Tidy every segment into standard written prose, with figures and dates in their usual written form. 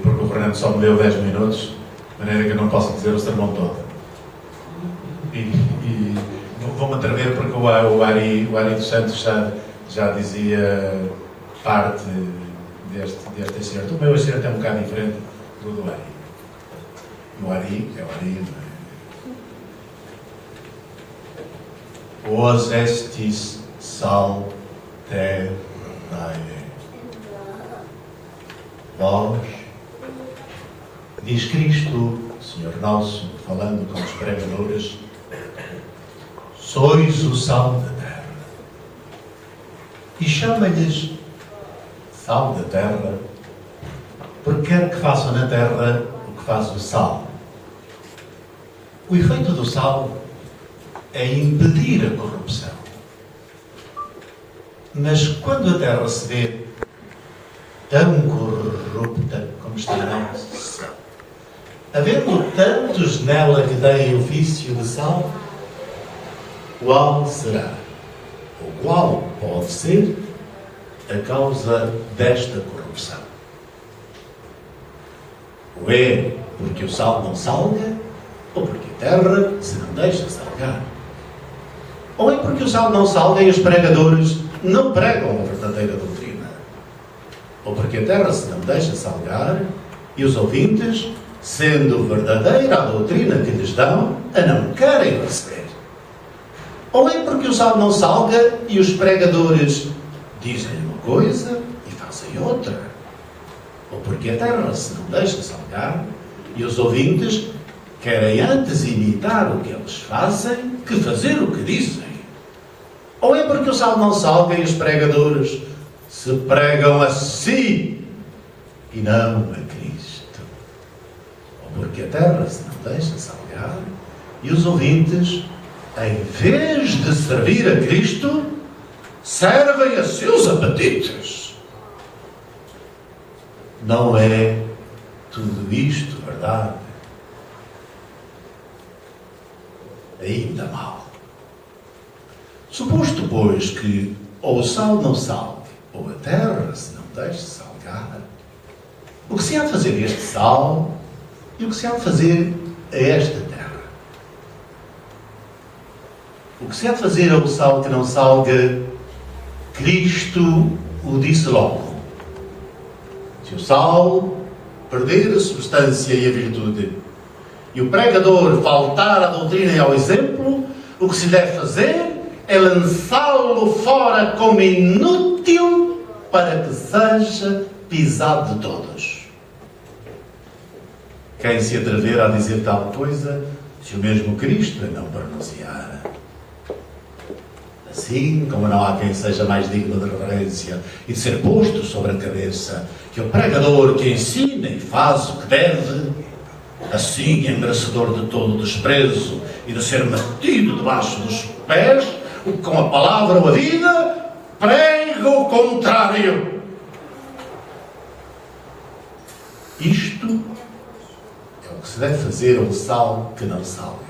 porque o Fernando só me deu 10 minutos, de maneira que eu não posso dizer o sermão todo. E vou-me atrever porque o Ari dos Santos já dizia parte deste excerto. O meu excerto é um bocado diferente do Ari. O Ari é o Ari, não é? Os estis sal terrae. Vós, diz Cristo, Senhor nosso, falando com os pregadores, sois o sal da terra. E chama-lhes sal da terra, porque quer que façam na terra o que faz o sal. O efeito do sal é impedir a corrupção. Mas quando a terra se vê tão corrupta como está nossa, havendo tantos nela que deem ofício de sal, qual será, ou qual pode ser, a causa desta corrupção? Ou é porque o sal não salga, ou porque a terra se não deixa salgar? Ou é porque o sal não salga e os pregadores não pregam a verdadeira doutrina? Ou porque a terra se não deixa salgar e os ouvintes, sendo verdadeira a doutrina que lhes dão, a não querem receber? Ou é porque o sal não salga e os pregadores dizem uma coisa e fazem outra? Ou porque a terra se não deixa salgar e os ouvintes querem antes imitar o que eles fazem que fazer o que dizem? Ou é porque o sal não salga e os pregadores se pregam a si e não a Cristo? Ou porque a terra se não deixa salgar e os ouvintes, em vez de servir a Cristo, servem a seus apetites? Não é tudo isto verdade? Ainda mal. Suposto, pois, que ou o sal não salgue, ou a terra se não deixe salgar, o que se há de fazer a este sal e o que se há de fazer a esta terra? O que se há de fazer ao sal que não salga, Cristo o disse logo. Se o sal perder a substância e a virtude, e o pregador faltar à doutrina e ao exemplo, o que se deve fazer é lançá-lo fora como inútil para que seja pisado de todos. Quem se atrever a dizer tal coisa, se o mesmo Cristo a não pronunciar? Assim como não há quem seja mais digno de reverência e de ser posto sobre a cabeça que o pregador que ensina e faz o que deve, assim é merecedor de todo o desprezo e de ser metido debaixo dos pés, o que com a palavra ou a vida prega o contrário. Isto é o que se deve fazer ao sal que não salga.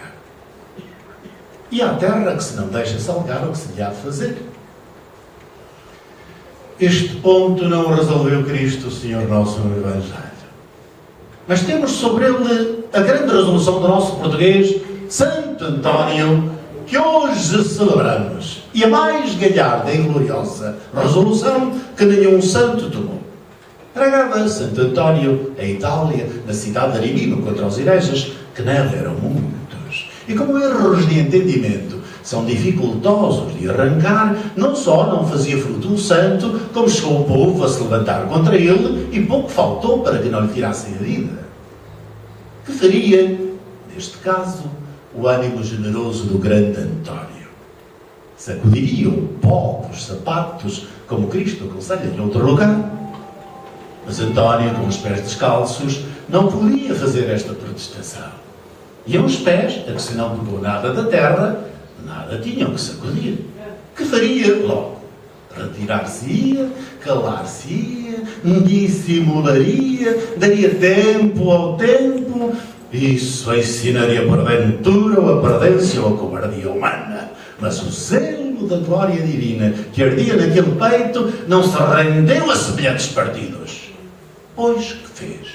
E à terra que se não deixa salgar, o que se lhe há de fazer? Este ponto não o resolveu Cristo, o Senhor nosso, no Evangelho. Mas temos sobre ele a grande resolução do nosso português, Santo António, que hoje celebramos. E a mais galharda e gloriosa resolução que nenhum santo tomou. Pregava Santo António em Itália, na cidade de Arimino, contra os hereges, que nela eram muitos. E como erros de entendimento são dificultosos de arrancar, não só não fazia fruto um santo, como chegou o povo a se levantar contra ele e pouco faltou para que não lhe tirassem a vida. Que faria, neste caso, o ânimo generoso do grande António? Sacudiria o pó dos sapatos, como Cristo aconselha em outro lugar? Mas António, com os pés descalços, não podia fazer esta protestação. E os pés, a que se não pegou nada da terra, nada tinham que sacudir. Que faria logo? Retirar-se-ia, calar-se-ia, dissimularia, daria tempo ao tempo. Isso ensinaria porventura ou a perdência ou a cobardia humana. Mas o zelo da glória divina que ardia naquele peito não se rendeu a semelhantes partidos. Pois que fez?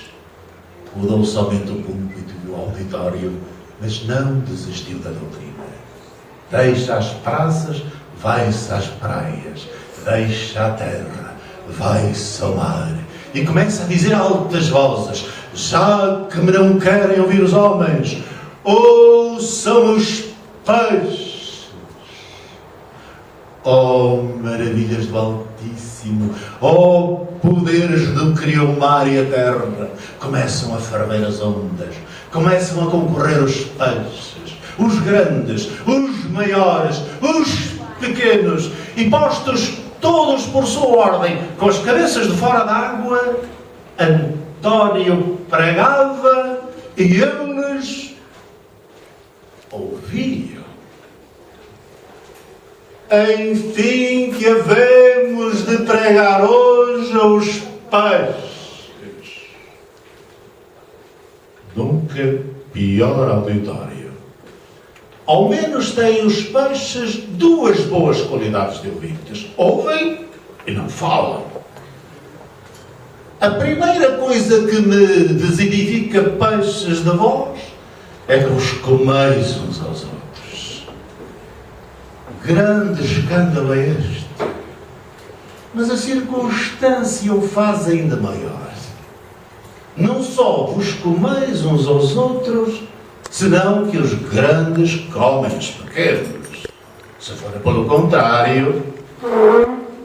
Mudou somente o púlpito e o auditório, mas não desistiu da doutrina. Deixa as praças, vai-se às praias. Deixa a terra, vai-se ao mar. E começa a dizer a altas vozes: já que me não querem ouvir os homens, ouçam os peixes. Oh, maravilhas do Altíssimo! Oh, poderes do que criou o mar e a terra! Começam a ferver as ondas, começam a concorrer os peixes, os grandes, os maiores, os pequenos, e postos todos por sua ordem, com as cabeças de fora d'água, António pregava e eles ouviam. Enfim, que havemos de pregar hoje aos peixes. Nunca pior auditório. Ao menos têm os peixes duas boas qualidades de ouvintes. Ouvem e não falam. A primeira coisa que me desedifica, peixes de vós, é que vos comeis uns aos outros. Grande escândalo é este. Mas a circunstância o faz ainda maior. Não só vos comeis uns aos outros, senão que os grandes comem os pequenos. Se for pelo contrário,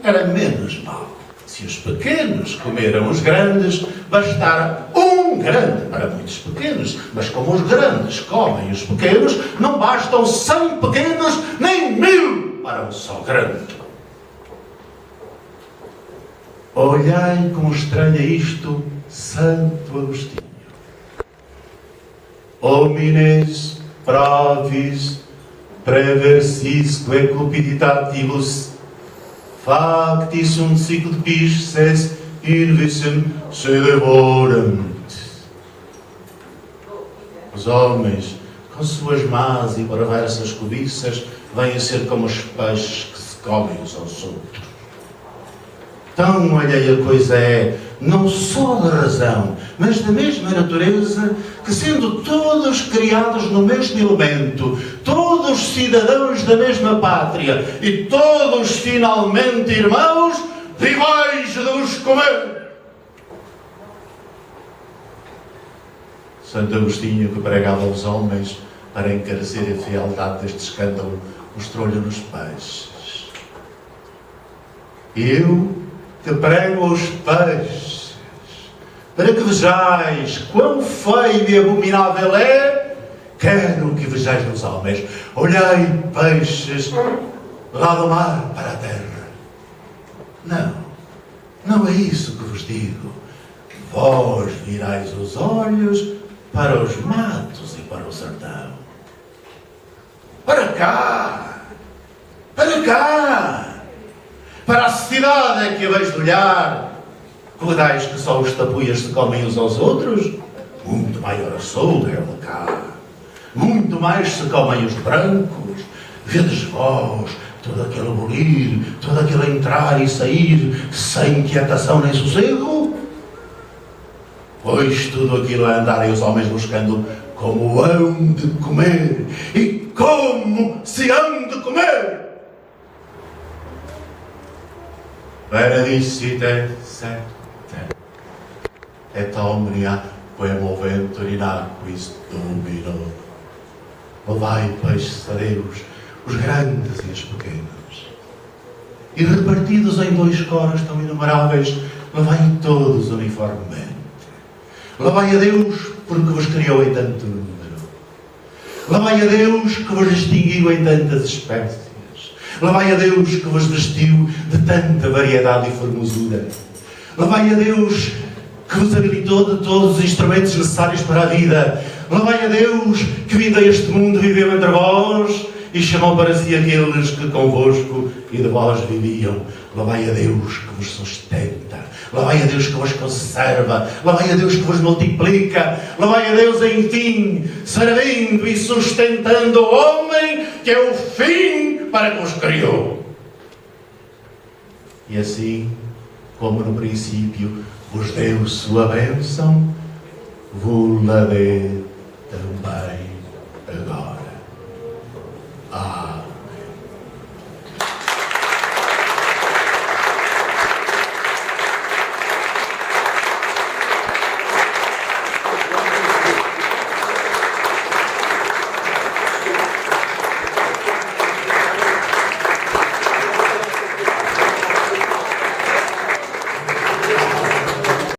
era menos mau. Se os pequenos comeram os grandes, bastara um grande para muitos pequenos. Mas como os grandes comem os pequenos, não bastam 100 pequenos, nem 1000 para um só grande. Olhai como estranha isto, Santo Agostinho. Homines pravis preversisque cupiditatibus facti sunt sicut pisces invicem se devorant. Os homens, com suas más e perversas cobiças, vêm a ser como os peixes que se comem uns aos outros. Tão alheia coisa é, não só da razão, mas da mesma natureza, que sendo todos criados no mesmo elemento, todos cidadãos da mesma pátria e todos finalmente irmãos, rivais de os comer. Santo Agostinho, que pregava aos homens para encarecer a fialdade deste escândalo, mostrou-lhe nos peixes. Eu que prego aos peixes, para que vejais quão feio e abominável é, quero que vejais nos homens. Olhai, peixes, lá do mar para a terra. Não é isso que vos digo. Vós virais os olhos para os matos e para o sertão. Para cá! Para cá! Para a cidade é que haveis de olhar. Cuidais que só os tapuias se comem uns aos outros? Muito maior açougue é de cá. Muito mais se comem os brancos. Vedes vós todo aquele abolir, todo aquele entrar e sair, sem quietação nem sossego? Pois tudo aquilo é andarem os homens buscando como hão de comer. E como se hão de comer? Benedicite sete, et omnia quemoventur in aquis Domino. Louvai, peixes, a Deus, os grandes e os pequenos. E repartidos em 2 coros tão inumeráveis, louvai todos uniformemente. Louvai a Deus porque vos criou em tanto número. Louvai a Deus que vos distinguiu em tantas espécies. Louvai a Deus que vos vestiu de tanta variedade e formosura. Louvai a Deus que vos habilitou de todos os instrumentos necessários para a vida. Louvai a Deus que, vindo a este mundo, viveu entre vós e chamou para si aqueles que convosco e de vós viviam. Louvai a Deus que vos sustenta. Louvai a Deus que vos conserva. Louvai a Deus que vos multiplica. Louvai a Deus, enfim, servindo e sustentando o homem, que é o fim para que vos criou. E assim, como no princípio vos deu sua bênção, vos la dê também agora. Amém.